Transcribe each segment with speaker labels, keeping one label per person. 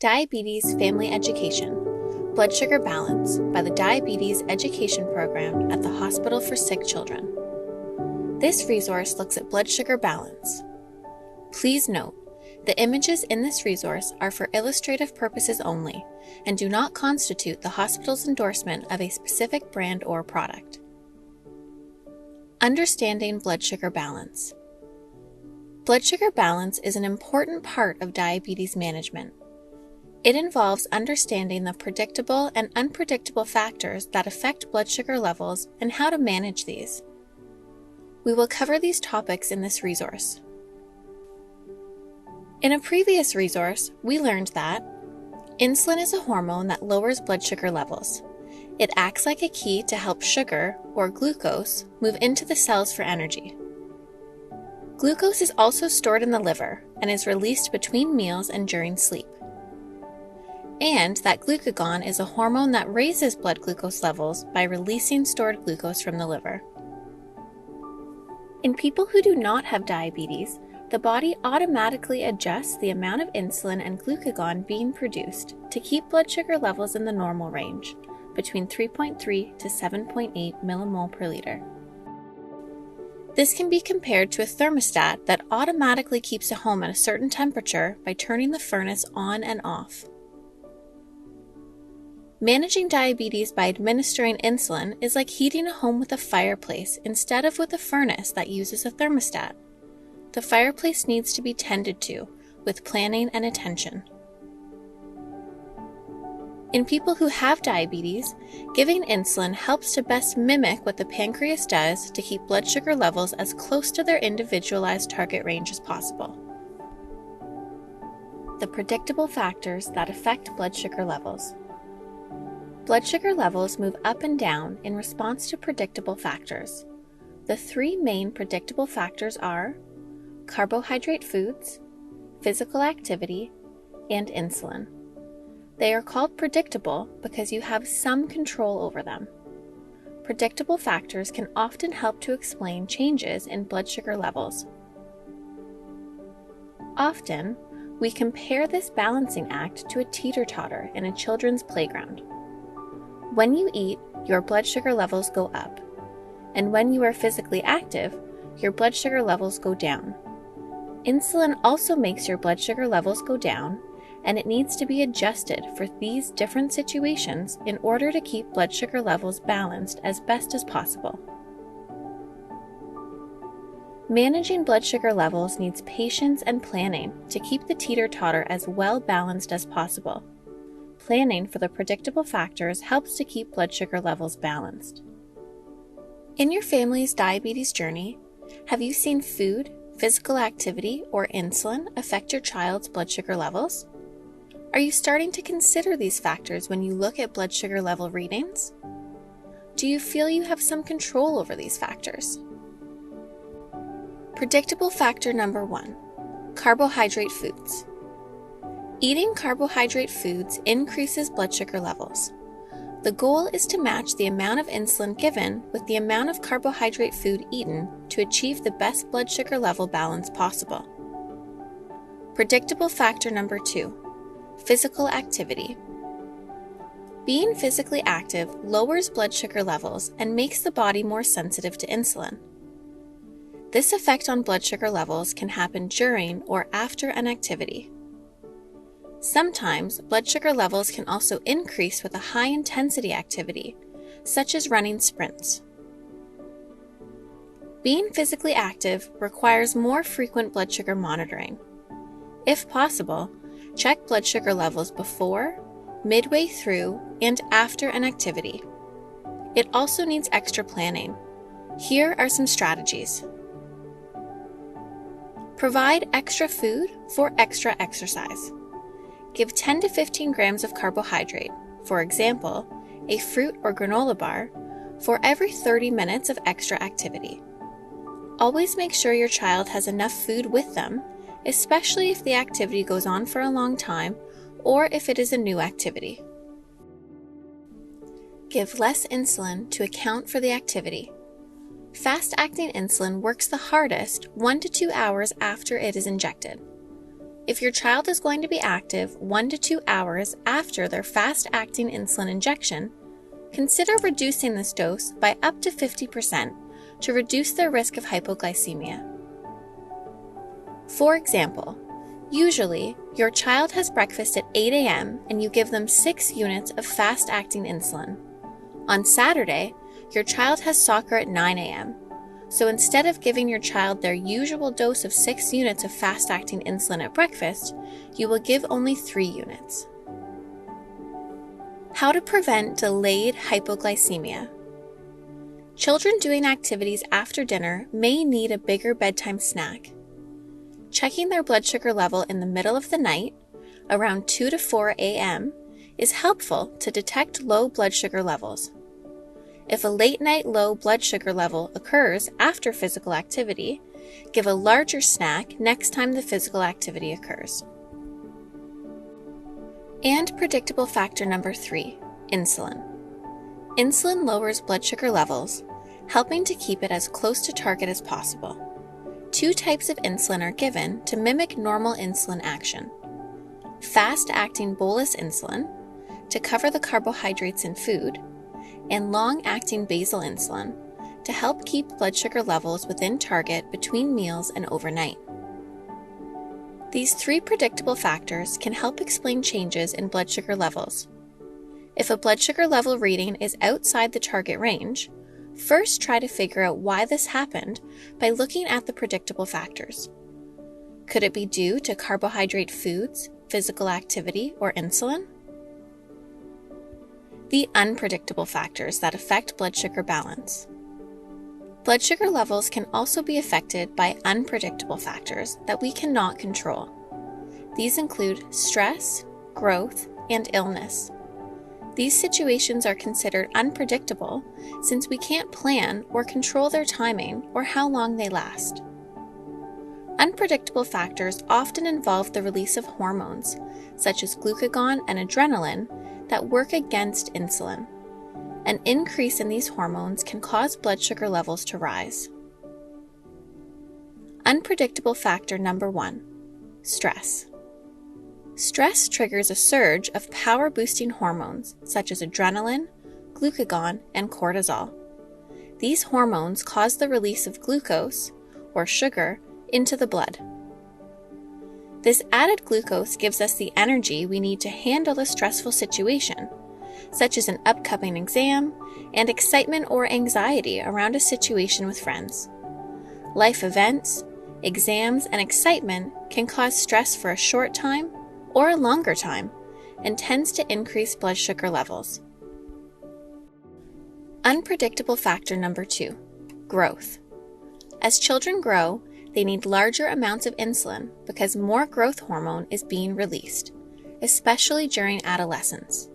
Speaker 1: Diabetes Family Education, Blood Sugar Balance by the Diabetes Education Program at the Hospital for Sick Children. This resource looks at blood sugar balance. Please note, the images in this resource are for illustrative purposes only and do not constitute the hospital's endorsement of a specific brand or product. Understanding blood sugar balance. Blood sugar balance is an important part of diabetes management. It involves understanding the predictable and unpredictable factors that affect blood sugar levels and how to manage these. We will cover these topics in this resource. In a previous resource, we learned that insulin is a hormone that lowers blood sugar levels. It acts like a key to help sugar, or glucose, move into the cells for energy. Glucose is also stored in the liver and is released between meals and during sleep. And that glucagon is a hormone that raises blood glucose levels by releasing stored glucose from the liver. In people who do not have diabetes, the body automatically adjusts the amount of insulin and glucagon being produced to keep blood sugar levels in the normal range, between 3.3 to 7.8 millimole per liter. This can be compared to a thermostat that automatically keeps a home at a certain temperature by turning the furnace on and off. Managing diabetes by administering insulin is like heating a home with a fireplace instead of with a furnace that uses a thermostat. The fireplace needs to be tended to with planning and attention. In people who have diabetes, giving insulin helps to best mimic what the pancreas does to keep blood sugar levels as close to their individualized target range as possible. The predictable factors that affect blood sugar levels. Blood sugar levels move up and down in response to predictable factors. The three main predictable factors are carbohydrate foods, physical activity, and insulin. They are called predictable because you have some control over them. Predictable factors can often help to explain changes in blood sugar levels. Often, we compare this balancing act to a teeter-totter in a children's playground. When you eat, your blood sugar levels go up, and when you are physically active, your blood sugar levels go down. Insulin also makes your blood sugar levels go down, and it needs to be adjusted for these different situations in order to keep blood sugar levels balanced as best as possible. Managing blood sugar levels needs patience and planning to keep the teeter-totter as well balanced as possible. Planning for the predictable factors helps to keep blood sugar levels balanced. In your family's diabetes journey, have you seen food, physical activity, or insulin affect your child's blood sugar levels? Are you starting to consider these factors when you look at blood sugar level readings? Do you feel you have some control over these factors? Predictable factor number 1, carbohydrate foods. Eating carbohydrate foods increases blood sugar levels. The goal is to match the amount of insulin given with the amount of carbohydrate food eaten to achieve the best blood sugar level balance possible. Predictable factor number 2, physical activity. Being physically active lowers blood sugar levels and makes the body more sensitive to insulin. This effect on blood sugar levels can happen during or after an activity. Sometimes, blood sugar levels can also increase with a high-intensity activity, such as running sprints. Being physically active requires more frequent blood sugar monitoring. If possible, check blood sugar levels before, midway through, and after an activity. It also needs extra planning. Here are some strategies. Provide extra food for extra exercise. Give 10 to 15 grams of carbohydrate, for example, a fruit or granola bar, for every 30 minutes of extra activity. Always make sure your child has enough food with them, especially if the activity goes on for a long time or if it is a new activity. Give less insulin to account for the activity. Fast-acting insulin works the hardest 1 to 2 hours after it is injected. If your child is going to be active 1 to 2 hours after their fast-acting insulin injection, consider reducing this dose by up to 50% to reduce their risk of hypoglycemia. For example, usually your child has breakfast at 8 a.m. and you give them 6 units of fast-acting insulin. On Saturday, your child has soccer at 9 a.m. So instead of giving your child their usual dose of 6 units of fast-acting insulin at breakfast, you will give only 3 units. How to prevent delayed hypoglycemia. Children doing activities after dinner may need a bigger bedtime snack. Checking their blood sugar level in the middle of the night, around 2 to 4 a.m., is helpful to detect low blood sugar levels. If a late-night low blood sugar level occurs after physical activity, give a larger snack next time the physical activity occurs. And predictable factor number 3, insulin. Insulin lowers blood sugar levels, helping to keep it as close to target as possible. 2 types of insulin are given to mimic normal insulin action. Fast-acting bolus insulin, to cover the carbohydrates in food, and long-acting basal insulin, to help keep blood sugar levels within target between meals and overnight. These 3 predictable factors can help explain changes in blood sugar levels. If a blood sugar level reading is outside the target range, first try to figure out why this happened by looking at the predictable factors. Could it be due to carbohydrate foods, physical activity, or insulin? The unpredictable factors that affect blood sugar balance. Blood sugar levels can also be affected by unpredictable factors that we cannot control. These include stress, growth, and illness. These situations are considered unpredictable since we can't plan or control their timing or how long they last. Unpredictable factors often involve the release of hormones, such as glucagon and adrenaline, that work against insulin. An increase in these hormones can cause blood sugar levels to rise. Unpredictable factor number 1, stress. Stress triggers a surge of power-boosting hormones such as adrenaline, glucagon, and cortisol. These hormones cause the release of glucose, or sugar, into the blood. This added glucose gives us the energy we need to handle a stressful situation, such as an upcoming exam and excitement or anxiety around a situation with friends. Life events, exams, and excitement can cause stress for a short time or a longer time and tends to increase blood sugar levels. Unpredictable factor number 2, growth. As children grow, they need larger amounts of insulin because more growth hormone is being released, especially during adolescence.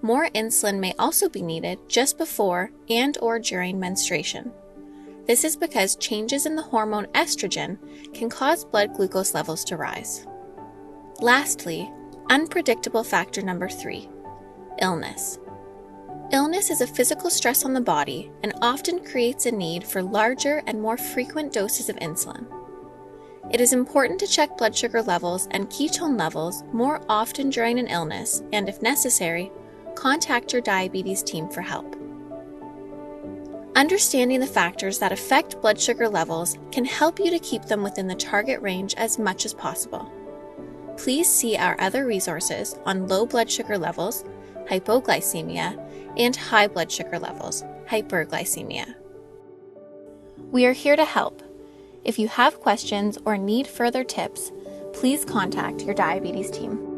Speaker 1: More insulin may also be needed just before and/or during menstruation. This is because changes in the hormone estrogen can cause blood glucose levels to rise. Lastly, unpredictable factor number 3, illness. Illness is a physical stress on the body and often creates a need for larger and more frequent doses of insulin. It is important to check blood sugar levels and ketone levels more often during an illness and, if necessary, contact your diabetes team for help. Understanding the factors that affect blood sugar levels can help you to keep them within the target range as much as possible. Please see our other resources on low blood sugar levels, hypoglycemia, and high blood sugar levels, hyperglycemia. We are here to help. If you have questions or need further tips, please contact your diabetes team.